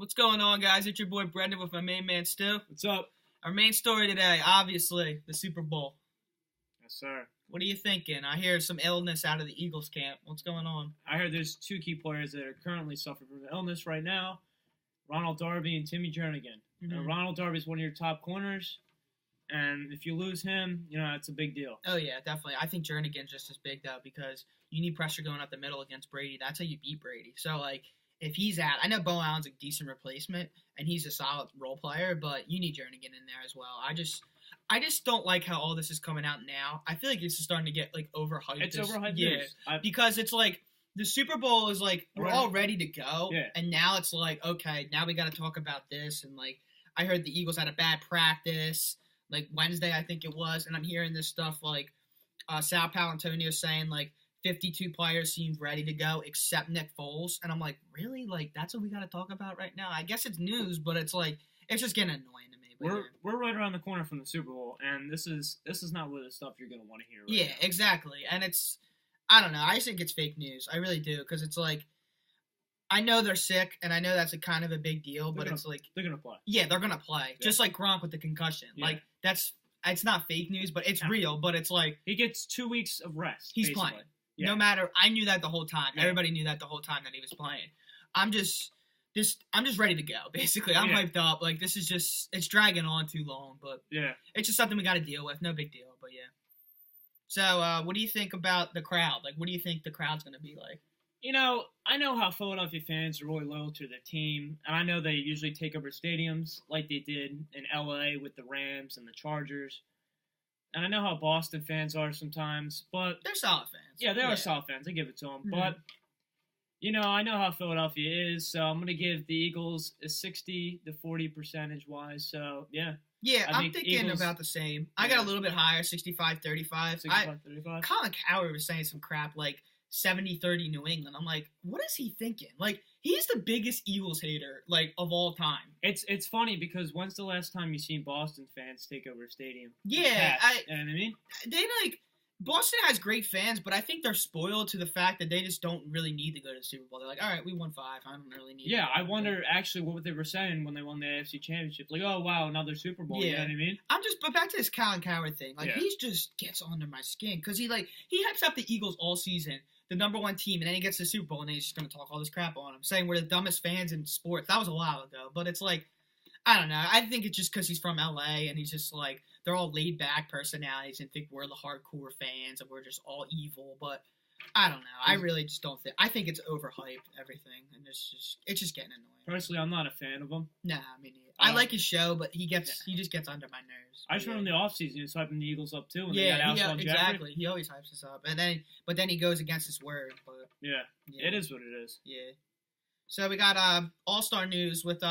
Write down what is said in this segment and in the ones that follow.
What's going on, guys? It's your boy Brendan with my main man, Stu. What's up? Our main story today, obviously, the Super Bowl. Yes, sir. What are you thinking? I hear some illness out of the Eagles camp. What's going on? I heard there's two key players that are currently suffering from illness right now, Ronald Darby and Timmy Jernigan. Mhm. Ronald Darby is one of your top corners, and if you lose him, it's a big deal. Oh, yeah, definitely. I think Jernigan's just as big, though, because you need pressure going up the middle against Brady. That's how you beat Brady. So, if he's out, I know Bo Allen's a decent replacement, and he's a solid role player, but you need Jernigan in there as well. I just don't like how all this is coming out now. I feel like this is starting to get, overhyped. It's overhyped Yeah, news. because it's the Super Bowl is we're all ready to go, Yeah. and now it's okay, now we got to talk about this, and I heard the Eagles had a bad practice, Wednesday I think it was, and I'm hearing this stuff Sal Palantonio saying 52 players seemed ready to go except Nick Foles, and I'm like, really? That's what we got to talk about right now? I guess it's news, but it's it's just getting annoying to me. But We're right around the corner from the Super Bowl, and this is not really the stuff you're gonna want to hear. Yeah, now. exactly, and I don't know. I just think it's fake news. I really do, because it's I know they're sick, and I know that's a kind of a big deal, but they're gonna play. Yeah, they're gonna play, Yeah. just like Gronk with the concussion. Yeah. It's not fake news, but it's real. But it's he gets 2 weeks of rest. He's basically. playing. Yeah. No matter, I knew that the whole time. Yeah. Everybody knew that the whole time that he was playing. I'm just ready to go. Basically, I'm hyped up. This is just, it's dragging on too long, but Yeah. it's just something we got to deal with. No big deal, but yeah. So, what do you think about the crowd? What do you think the crowd's gonna be like? I know how Philadelphia fans are really loyal to their team, and I know they usually take over stadiums like they did in LA with the Rams and the Chargers. And I know how Boston fans are sometimes, but They're solid fans. yeah, they are solid fans. I give it to them. Mhm. But, I know how Philadelphia is, so I'm going to give the Eagles a 60 to 40 percentage-wise. So, yeah. Yeah, I I'm think thinking Eagles- about the same. I got a little bit higher, 65-35. 65-35. Colin Cowherd was saying some crap 70-30 New England. I'm like, what is he thinking? He's the biggest Eagles hater, of all time. It's funny because when's the last time you've seen Boston fans take over a stadium? Yeah, You know what I mean? they Boston has great fans, but I think they're spoiled to the fact that they just don't really need to go to the Super Bowl. They're all right, we won 5. I don't really need. Yeah, I wonder actually what they were saying when they won the AFC Championship. Oh wow, another Super Bowl. You know what I mean? But back to this Colin Cowherd thing. Yeah. He just gets under my skin because he hypes up the Eagles all season, the number one team, and then he gets to the Super Bowl and then he's just gonna talk all this crap on them, saying we're the dumbest fans in sports. That was a while ago, but it's I don't know. I think it's just because he's from LA and he's just they're all laid back personalities and think we're the hardcore fans and we're just all evil. But I don't know. I really just don't think. I think it's overhyped, everything, and it's just getting annoying. Personally, I'm not a fan of him. Nah, I mean, I like his show, but he just gets under my nerves. I just remember in the offseason he was hyping the Eagles up too. And Exactly. Jeffrey. He always hypes us up, but then he goes against his word. But yeah, it is what it is. Yeah. So we got All-Star news with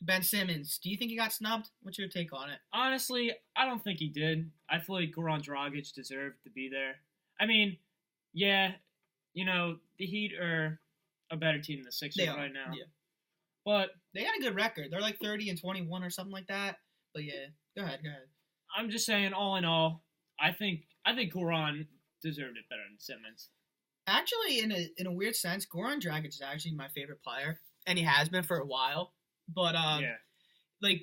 Ben Simmons. Do you think he got snubbed? What's your take on it? Honestly, I don't think he did. I feel like Goran Dragic deserved to be there. I mean, yeah, the Heat are a better team than the Sixers right now. Yeah. But they got a good record. They're 30-21 or something like that. But yeah, go ahead. I'm just saying, all in all, I think Goran deserved it better than Simmons. Actually, in a weird sense, Goran Dragic is actually my favorite player, and he has been for a while. But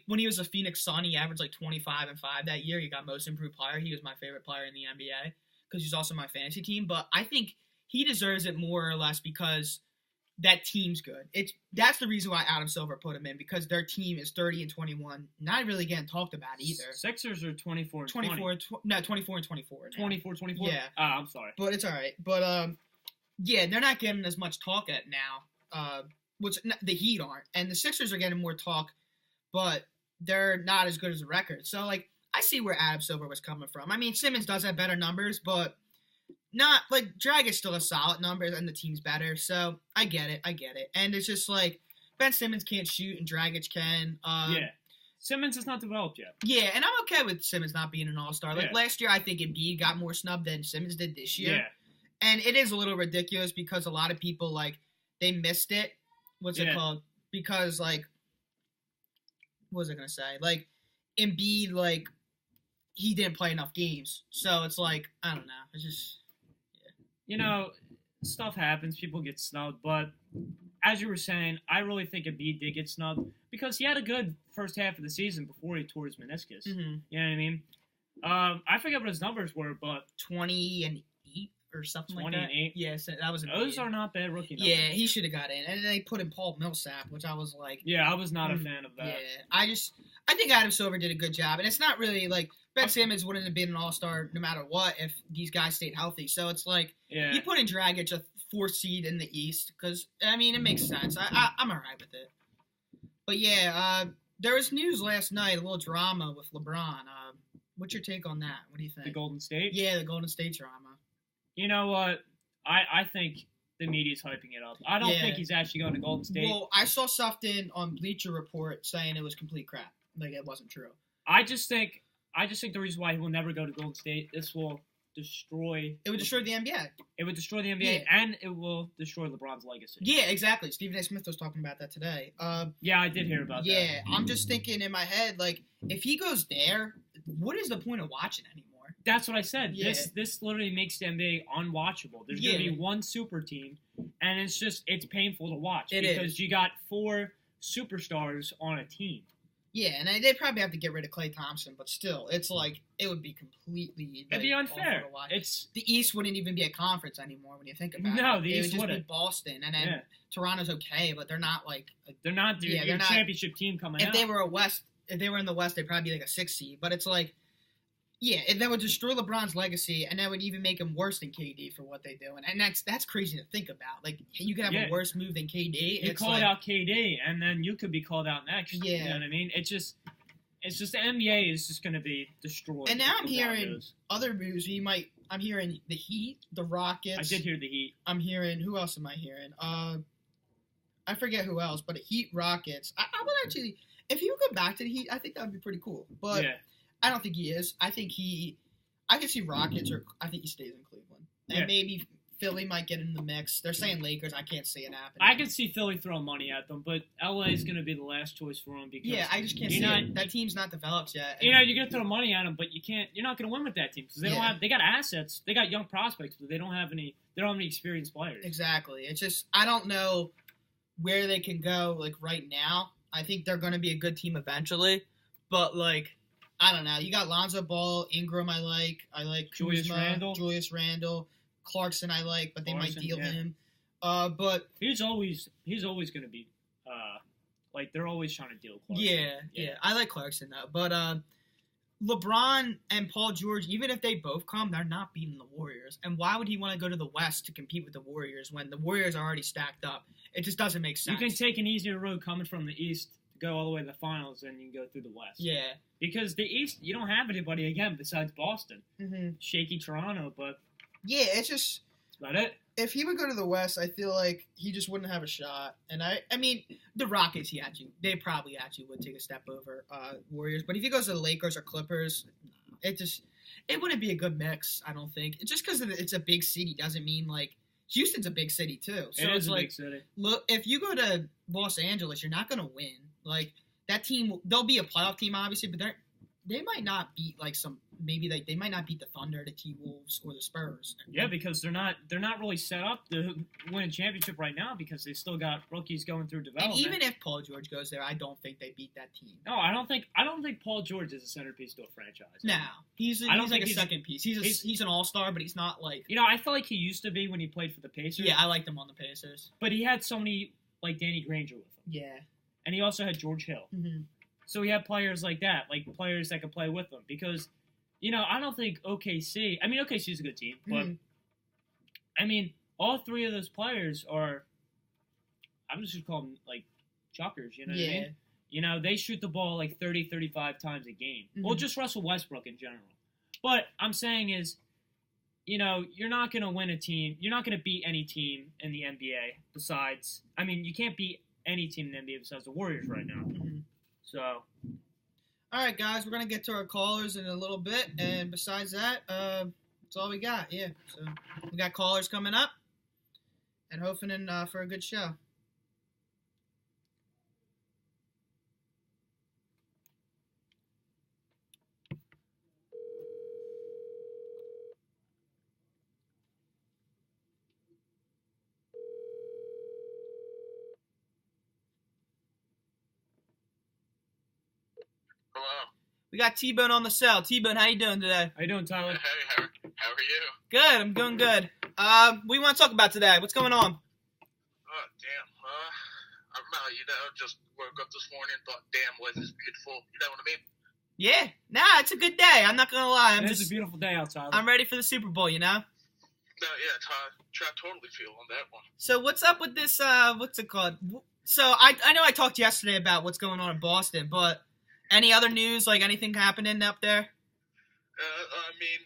when he was a Phoenix Sun, he averaged 25 and 5 that year. He got Most Improved Player. He was my favorite player in the NBA because he's also my fantasy team. But I think he deserves it more or less because that team's good. That's the reason why Adam Silver put him in, because their team is 30-21, not really getting talked about either. Sixers are 24 and 24 and 24 now. 24-24? Yeah. I'm sorry. But it's all right. But yeah, they're not getting as much talk at now. Which the Heat aren't, and the Sixers are getting more talk, but they're not as good as the record. So I see where Adam Silver was coming from. I mean, Simmons does have better numbers, but not Dragic still has solid numbers, and the team's better. So I get it, and it's just Ben Simmons can't shoot and Dragic can. Yeah, Simmons is not developed yet. Yeah, and I'm okay with Simmons not being an All-Star. Last year, I think Embiid got more snub than Simmons did this year. Yeah, and it is a little ridiculous because a lot of people they missed it. What's it called? Because what was I gonna say? Embiid, he didn't play enough games, so it's I don't know. It's just stuff happens. People get snubbed, but as you were saying, I really think Embiid did get snubbed because he had a good first half of the season before he tore his meniscus. Mm-hmm. You know what I mean? I forget what his numbers were, but 20-8 or something like that. 20-8. Yes, that was those are not bad rookie numbers. Yeah, he should have got in, and then they put in Paul Millsap, which I was like, yeah, I was not a fan of that. Yeah, I think Adam Silver did a good job, and it's not really like Ben Simmons wouldn't have been an All-Star no matter what if these guys stayed healthy. So it's like you put in Dragic a 4th seed in the East because I mean it makes sense. I'm alright with it. But yeah, there was news last night, a little drama with LeBron. What's your take on that? What do you think? The Golden State? Yeah, the Golden State drama. You know what? I think the media's hyping it up. I don't think he's actually going to Golden State. Well, I saw something on Bleacher Report saying it was complete crap. Like it wasn't true. I just think the reason why he will never go to Golden State, this will destroy. It would destroy the NBA. It would destroy the NBA, and it will destroy LeBron's legacy. Yeah, exactly. Stephen A. Smith was talking about that today. Yeah, I did hear about that. Yeah, I'm just thinking in my head, like, if he goes there, what is the point of watching anymore? That's what I said. Yeah. This literally makes the NBA unwatchable. There's going to be one super team, and it's painful to watch because you got 4 superstars on a team. Yeah, and they'd probably have to get rid of Klay Thompson, but still, it's like it would be completely. It'd be unfair. It's the East wouldn't even be a conference anymore when you think about it. No, the East would just be Boston, and then Toronto's okay, but they're not like they're not the championship team coming out. If they were in the West, they'd probably be like a 6 seed. But it's like, yeah, that would destroy LeBron's legacy, and that would even make him worse than KD for what they do, and that's crazy to think about. Like you could have a worse move than KD. You called out KD, and then you could be called out next. Yeah, you know what I mean. It's just the NBA is just going to be destroyed. And now I'm hearing other moves. I'm hearing the Heat, the Rockets. I did hear the Heat. I'm hearing who else am I hearing? I forget who else, but Heat, Rockets. I would actually, if he would go back to the Heat, I think that would be pretty cool. But I don't think he is. I think I could see Rockets, or I think he stays in Cleveland. And maybe Philly might get in the mix. They're saying Lakers. I can't see it happening. I could see Philly throwing money at them, but LA is going to be the last choice for them because I just can't see it. That team's not developed yet. You're going to throw money at them, but you're not going to win with that team because they got assets. They got young prospects, but they don't have any experienced players. Exactly. It's just I don't know where they can go like right now. I think they're going to be a good team eventually, but like I don't know. You got Lonzo Ball, Ingram. I like Julius Randle, Clarkson. I like, but they might deal him. But he's always going to be like they're always trying to deal Clarkson. Yeah. I like Clarkson though, but LeBron and Paul George, even if they both come, they're not beating the Warriors. And why would he want to go to the West to compete with the Warriors when the Warriors are already stacked up? It just doesn't make sense. You can take an easier road coming from the East to go all the way to the finals, and you can go through the West. Yeah. Because the East, you don't have anybody, again, besides Boston. Mm-hmm. Shaky Toronto, but... Yeah, it's just... That's about it. If he would go to the West, I feel like he just wouldn't have a shot. And I mean, the Rockets, they probably actually would take a step over Warriors. But if he goes to the Lakers or Clippers, it wouldn't be a good mix, I don't think. Just because it's a big city doesn't mean, like, Houston's a big city, too. So it is a big city. Look, if you go to Los Angeles, you're not going to win. Like, that team, they'll be a playoff team, obviously, but they might not beat, like, they might not beat the Thunder, the T-Wolves, or the Spurs. Yeah, because they're not really set up to win a championship right now because they still got rookies going through development. And even if Paul George goes there, I don't think they beat that team. No, I don't think Paul George is a centerpiece to a franchise. No, he's like a second piece. He's an all-star, but he's not like... I feel like he used to be when he played for the Pacers. Yeah, I liked him on the Pacers. But he had somebody like Danny Granger with him. Yeah. And he also had George Hill. Mm-hmm. So he had players like that, like players that could play with him. Because, I don't think OKC... I mean, OKC is a good team, but... Mm-hmm. I mean, all 3 of those players are... I'm just going to call them, like, chuckers, you know what I mean? They shoot the ball, like, 30, 35 times a game. Mm-hmm. Well, just Russell Westbrook in general. But I'm saying is, you're not going to win a team... You're not going to beat any team in the NBA besides... I mean, you can't beat any team in the NBA besides the Warriors right now. Mm-hmm. So, all right, guys, we're gonna get to our callers in a little bit, and besides that, that's all we got. Yeah, so we got callers coming up, and hoping for a good show. We got T-Bone on the cell. T-Bone, how you doing today? How you doing, Tyler? Hey, how are you? Good, I'm doing good. What do you want to talk about today? What's going on? Oh, damn. I don't know, just woke up this morning and thought, damn, life is beautiful. You know what I mean? Yeah, nah, it's a good day. I'm not gonna lie. It's a beautiful day outside. I'm ready for the Super Bowl, you know? No, yeah, I totally feel on that one. So what's up with this, what's it called? So I know I talked yesterday about what's going on in Boston, but any other news, like anything happening up there? I mean,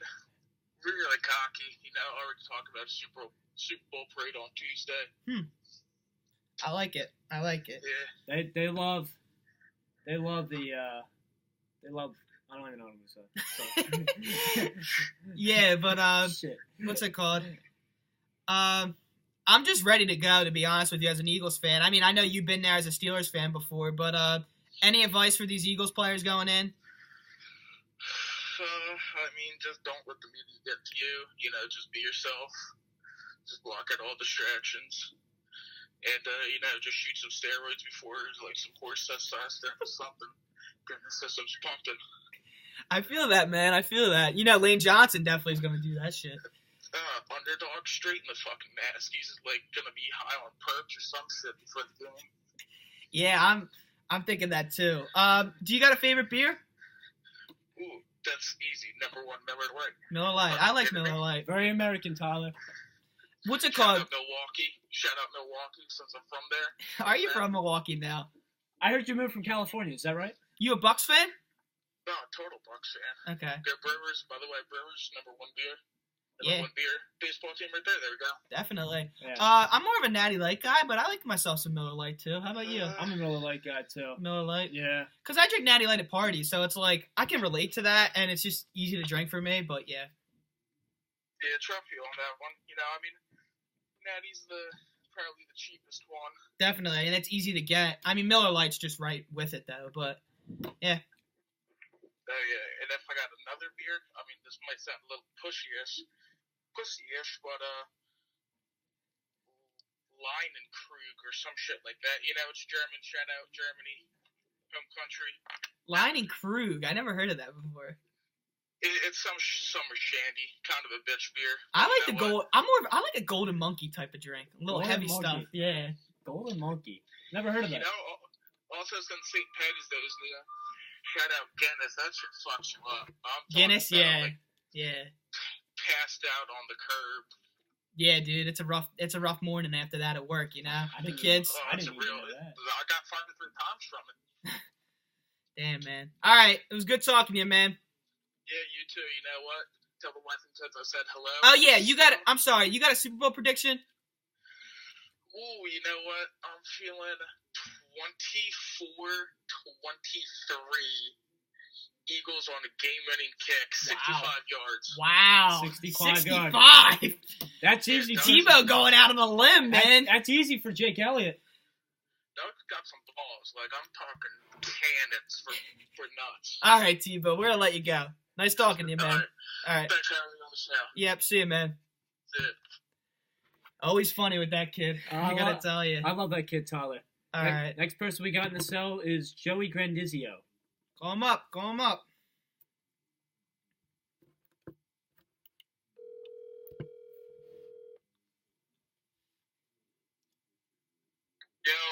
we're really cocky. I already talked about Super Bowl parade on Tuesday. I like it. Yeah. They love I don't even know what I'm gonna say. Yeah, but Shit. what's it called? I'm just ready to go, to be honest with you, as an Eagles fan. I mean, I know you've been there as a Steelers fan before, but any advice for these Eagles players going in? I mean, just don't let the media get to you. Just be yourself. Just block out all distractions. And, just shoot some steroids before, like some horse testosterone or something. Get the system's pumping. I feel that, man. I feel that. Lane Johnson definitely is going to do that shit. Underdog straight in the fucking mask. He's, going to be high on perks or some shit before the game. Yeah, I'm thinking that, too. Do you got a favorite beer? Ooh, that's easy. Number one, Miller Lite. Miller Lite. I like Miller Lite. Very American, Tyler. What's it Shout called? out Milwaukee, since I'm from there. Are you from Milwaukee now? I heard you moved from California. Is that right? You a Bucks fan? No, total Bucks fan. Okay. Go Brewers, by the way. Brewers, number one beer. Yeah. One beer. Baseball team right there. There we go. Definitely. Yeah. I'm more of a Natty Light guy, but I like myself some Miller Lite, too. How about you? I'm a Miller Lite guy too. Miller Lite? Yeah. Because I drink Natty Light at parties, so it's like, I can relate to that, and it's just easy to drink for me, but yeah. Yeah, trophy on that one. I mean, Natty's probably the cheapest one. Definitely, and it's easy to get. I mean, Miller Lite's just right with it, though, but yeah. Oh, yeah, and if I got another beer, I mean, this might sound a little pussy-ish, but, Leinenkrug or some shit like that. It's German, shout out Germany, home country. Leinenkrug, I never heard of that before. It's some summer shandy, kind of a bitch beer. I like the gold. I like a Golden Monkey type of drink, a little Golden heavy Monkey. stuff. Yeah. Golden Monkey. Never heard of that. Also since St. Patty's Day, shout out Guinness. That shit fucks you up. Guinness, yeah. Yeah. Passed out on the curb. Yeah, dude, it's a rough morning after that at work, The kids. I got fired 3 times from it. Damn, man. All right, it was good talking to you, man. Yeah, you too. You know what? Tell the wife and kids I said hello. Oh yeah, I'm sorry. You got a Super Bowl prediction? Ooh, you know what? I'm feeling 24-23. Eagles on a game-winning kick, 65 yards. Wow. 65 yards. 65. That's easy. Tebow going out on a limb, man. That's easy for Jake Elliott. Doug's got some balls. I'm talking cannons for nuts. All right, Tebow, we're gonna let you go. Nice talking to you, man. All right. Thanks for having me on the show. Yep, see you, man. See ya. Always funny with that kid. I gotta tell you. I love that kid, Tyler. All right. Next person we got in the cell is Joey Grandizio. Call him up. Yo,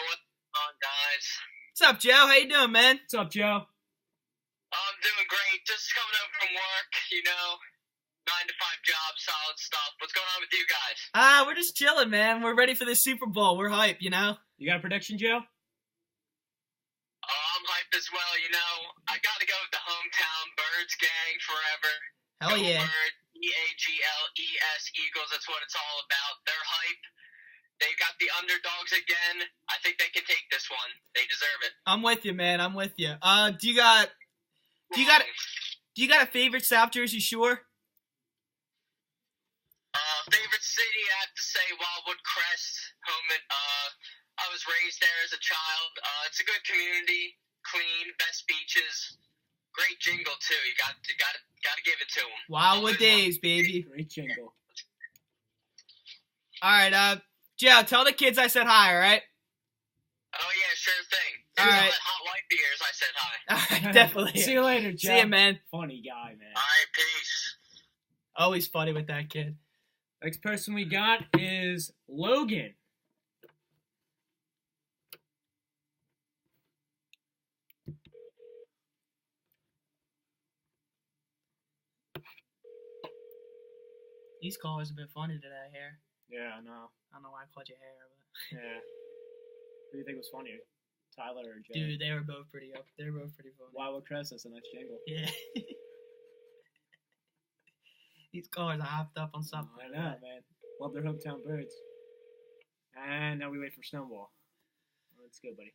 what's on, guys? What's up, Joe? How you doing, man? What's up, Joe? I'm doing great. Just coming home from work, 9-to-5 job, solid stuff. What's going on with you guys? We're just chilling, man. We're ready for the Super Bowl. We're hype, You got a prediction, Joe? I'm hyped as well, I gotta go with the hometown Birds gang forever. Hell Go yeah. Birds, EAGLES, Eagles, that's what it's all about. They're hype. They got the underdogs again. I think they can take this one. They deserve it. I'm with you, man. I'm with you. Do you got a favorite South Jersey Shore? Favorite city, I have to say Wildwood Crest. I was raised there as a child. It's a good community, clean, best beaches, great jingle too. You got to give it to them. Wildwood Days, baby. Great jingle. All right, Joe, tell the kids I said hi. All right. Oh yeah, sure thing. All right. Hot my beers. I said hi. All right, definitely. See you later, Jeff. See you, man. Funny guy, man. All right, peace. Always funny with that kid. Next person we got is Logan. These callers have been funny today, Hair. Yeah, I know. I don't know why I called you Hair, but Yeah. Who do you think was funnier, Tyler or Jay? dude, they were both pretty up. They were both pretty funny. Wildwood Crest, that's a nice jingle. Yeah. These callers are hopped up on something. I know, man. Love their hometown birds. And now we wait for Snowball. Let's go, buddy.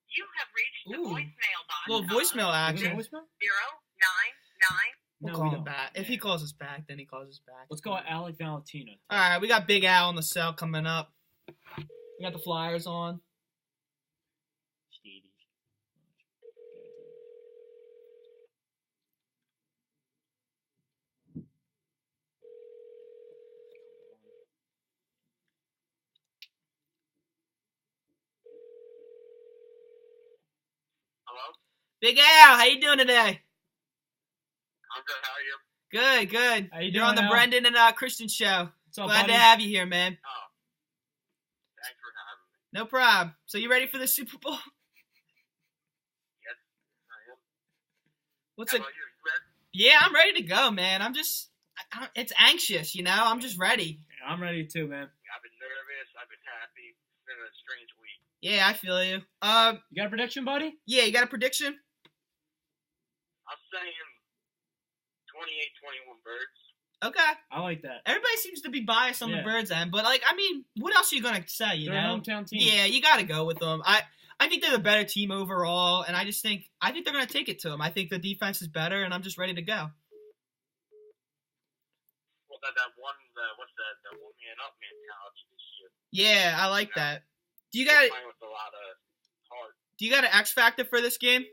You have reached the Ooh. voicemail box. Little voicemail Is it action. voicemail? 099. We'll No, call we him don't. back. If he calls us back, then he calls us back. Let's go Alec Valentina. All right, we got Big Al on the cell coming up. We got the Flyers on. Stevie. Hello? Big Al, how you doing today? I'm good. How are you? Good, good. How you You're on the doing, Al? Brendan and Christian show. What's up, Glad buddy? to have you here, man. Oh. Thanks for having me. No problem. So you ready for the Super Bowl? Yes, I am. What's How it? about you? You ready? Yeah, I'm ready to go, man. I'm just, it's anxious, you know. I'm just ready. Yeah, I'm ready too, man. I've been nervous. I've been happy. It's been a strange week. Yeah, I feel you. You got a prediction, buddy? Yeah, you got a prediction? I'm saying 28-21 Birds. Okay. I like that. Everybody seems to be biased on the Yeah. Birds end, but like, I mean, what else are you gonna say? You They're a know? hometown team. Yeah, you got to go with them. I think they're the better team overall, and I think they're gonna take it to them. I think the defense is better, and I'm just ready to go. Well, that one, what's that? The one man up mentality this year. Yeah, I like that. Do you They're got playing with a lot of heart. Do you got an X factor for this game?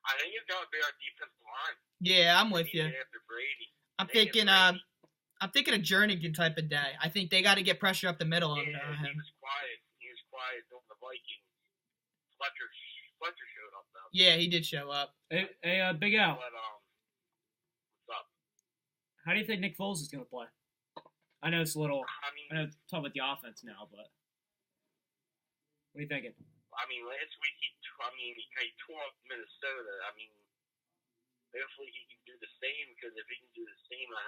I think it's gonna be our defensive line. Yeah, I'm with They you. need it After Brady. I'm They get thinking Brady. I'm thinking a Jernigan type of day. I think they got to get pressure up the middle on Yeah, he him. was quiet. He was quiet doing the Vikings. Fletcher showed up though. Yeah, he did show up. Hey, Big Al, But what's up? how do you think Nick Foles is going to play? I know it's a little. I I know it's talking about the offense now, but what are you thinking? Last week he tore up Minnesota. Hopefully he can do the same, because if he can do the same, I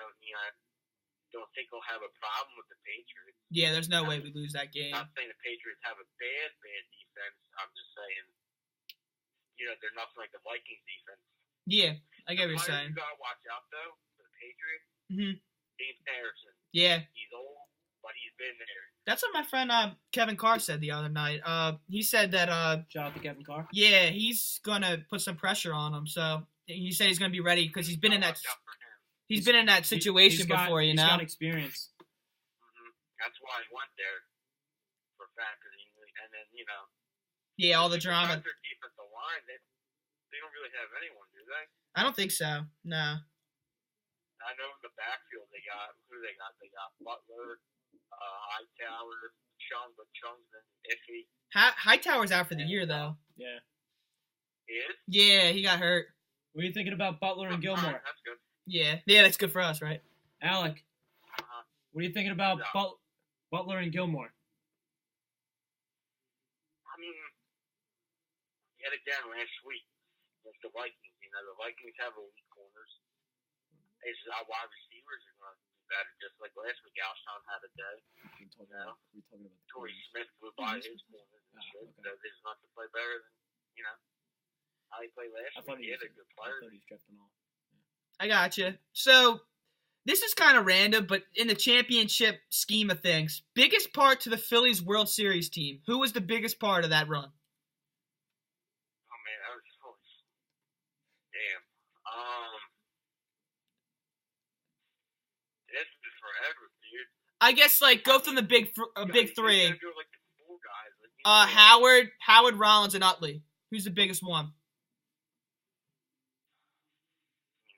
don't think he'll have a problem with the Patriots. Yeah, there's no way we lose that game. Not saying the Patriots have a bad defense. I'm just saying, they're nothing like the Vikings defense. Yeah, I get what you're The saying. players you gotta watch out though for the Patriots. Mhm. James Harrison. Yeah, He's old, but he's been there. that's what my friend Kevin Carr said the other night. He said that Shout out to Kevin Carr. yeah, he's gonna put some pressure on him. So he said he's gonna be ready because he's been in that Watch out for him. he's been in that situation He's got- before, you he's know. got experience. That's why he went there for a fact. And then Yeah, all the their drama. defensive line, they don't really have anyone, do they? I don't think so. No. I know in the backfield they got They got Butler, Hightower, Chung, but Chung's been iffy. Hightower's out for the year though. Yeah. He is? Yeah, he got hurt. What are you thinking about Butler and Gilmore? Alright, that's good. Yeah, that's good for us, right? Alec, Uh-huh. what are you thinking about Yeah. Butler and Gilmore? Yet again, last week against the Vikings, the Vikings have elite corners. It's our wide receivers are going to do better, just like last week. Alshon had a day. We're talking No. about the Torrey corners. Smith blew by his corners and shit. Okay. So there's not to play better than how he played last I thought week. he He was, had a good I player. thought he was drafting off. I got you. So this is kind of random, but in the championship scheme of things, biggest part to the Phillies World Series team. Who was the biggest part of that run? Oh man, that was damn. This is forever, dude. I guess go from the big You big gotta three. go like the four guys. Howard, Rollins, and Utley. Who's the biggest one?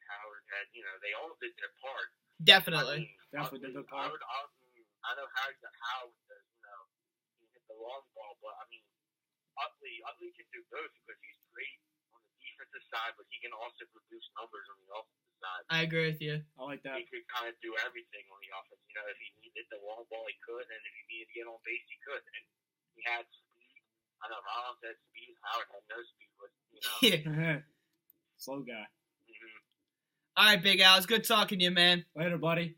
Howard had, they all did their part. Definitely. Definitely did their part. I know Howard does, long ball, but I mean, Utley can do both because he's great on the defensive side, but he can also produce numbers on the offensive side. I agree with you. I like that. He could kind of do everything on the offense. You know, if he needed the long ball, he could, and if he needed to get on base, he could. And he had speed. I know Rollins had speed. Howard had no speed, but Yeah. Slow guy. Mm-hmm. All right, Big Al. It's good talking to you, man. Later, buddy.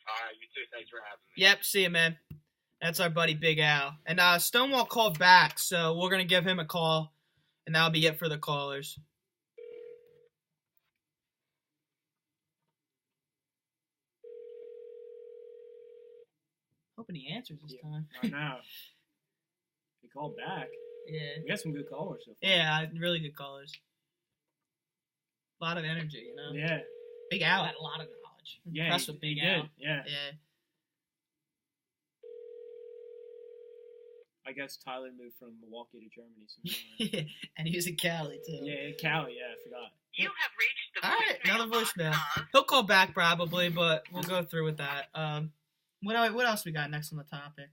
All right, you too. Thanks for having me. Yep. See you, man. That's our buddy Big Al. And Stonewall called back, so we're going to give him a call, and that'll be it for the callers. Hoping he answers this time. I know. He called back. Yeah. We got some good callers so far. Yeah, really good callers. A lot of energy, you know? Yeah. Big Al had a lot of knowledge. Yeah. Impressed with Big he Al. did. Yeah. Yeah. I guess Tyler moved from Milwaukee to Germany. So And he was in Cali, too. yeah, Cali. Yeah, I forgot. You have reached the All right, another box voicemail. of He'll call back probably, but we'll go through with that. What else we got next on the topic?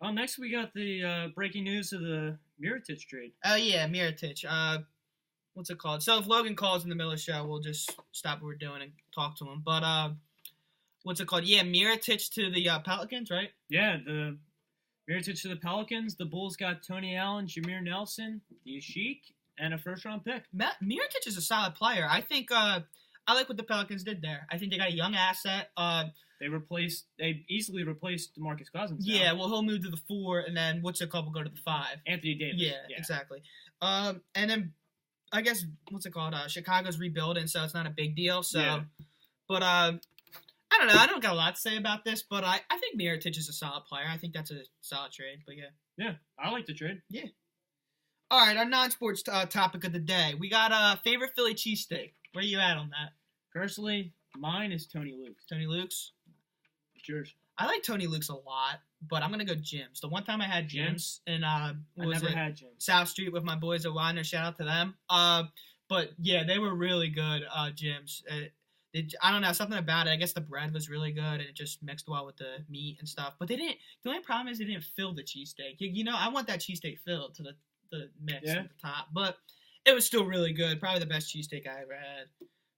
Next we got the breaking news of the Mirotic trade. Oh, yeah, Mirotic. What's it called? So if Logan calls in the middle of the show, we'll just stop what we're doing and talk to him. But what's it called? Yeah, Mirotic to the Pelicans, right? Yeah, the Mirotic to the Pelicans. The Bulls got Tony Allen, Jameer Nelson, the Ashik, and a first-round pick. Mirotic is a solid player. I think I like what the Pelicans did there. I think they got a young asset. They easily replaced DeMarcus Cousins. now. Yeah, well, he'll move to the 4, and then what's it called will go to the 5. Anthony Davis. Yeah, exactly. And then I guess what's it called? Chicago's rebuilding, so it's not a big deal. So, Yeah. But I don't know. I don't got a lot to say about this, but I think Mirotic is a solid player. I think that's a solid trade. But yeah. Yeah, I like the trade. All right, our non-sports topic of the day. We got favorite Philly cheesesteak. Where you at on that? Personally, mine is Tony Luke's. Tony Luke's. It's yours. I like Tony Luke's a lot, but I'm gonna go Jim's. The one time I had Jim's in I never had Jim. South Street with my boys at Widener. Shout out to them. But yeah, they were really good. Jim's. I don't know, something about it. I guess the bread was really good and it just mixed well with the meat and stuff. But they didn't. The only problem is they didn't fill the cheesesteak. You know, I want that cheesesteak filled to the mix at the top. But it was still really good. Probably the best cheesesteak I ever had.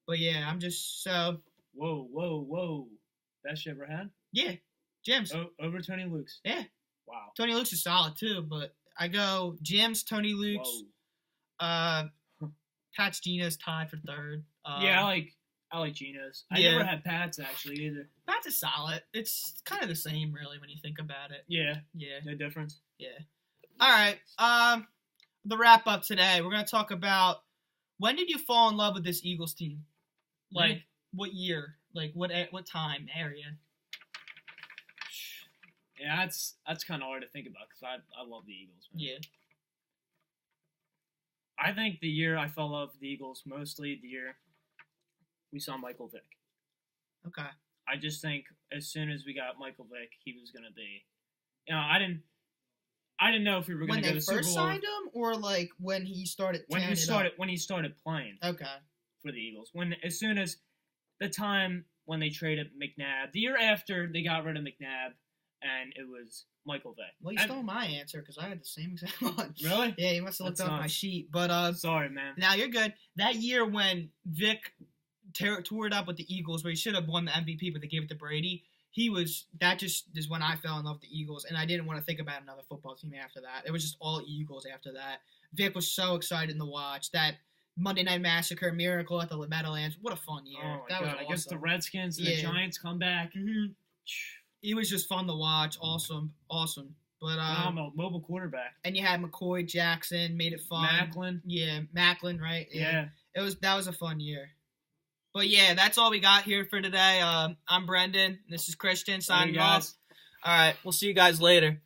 But yeah, I'm just so. Whoa. Best you ever had? Yeah, Jim's. Over Tony Luke's. Yeah. Wow. Tony Luke's is solid too, but I go Jim's, Tony Luke's. Whoa. Pat's Gina's tied for third. Yeah, I like Gino's. I never had Pat's actually either. Pat's is solid. It's kind of the same really when you think about it. Yeah. Yeah. No difference. Yeah. All right. The wrap up today. We're gonna talk about when did you fall in love with this Eagles team? Like what year? Like what time area? Yeah, that's kind of hard to think about because I love the Eagles. Man. Yeah. I think the year I fell in love with the Eagles, mostly the year we saw Michael Vick. Okay. I just think as soon as we got Michael Vick, he was going to be. You know, I didn't know if we were going to go to Super Bowl. When they first signed him, or like when he started. When he started playing. Okay. For the Eagles, as soon as the time when they traded McNabb, the year after they got rid of McNabb, and it was Michael Vick. Well, you stole my answer because I had the same exact one. Really? Yeah, you must have looked up my sheet. But sorry, man. Now you're good. That year when Vick tore it up with the Eagles, where he should have won the MVP, but they gave it to Brady. That just is when I fell in love with the Eagles, and I didn't want to think about another football team after that. It was just all Eagles after that. Vick was so exciting to watch. That Monday Night Massacre, Miracle at the Meadowlands. What a fun year. Oh, that God. was awesome. Against the Redskins and the Giants come back. Mm-hmm. It was just fun to watch. Awesome. But mobile quarterback. And you had McCoy, Jackson, made it fun. Macklin. Yeah, Macklin, right? Yeah. That was a fun year. But yeah, that's all we got here for today. I'm Brendan. This is Christian signing off. All right, we'll see you guys later.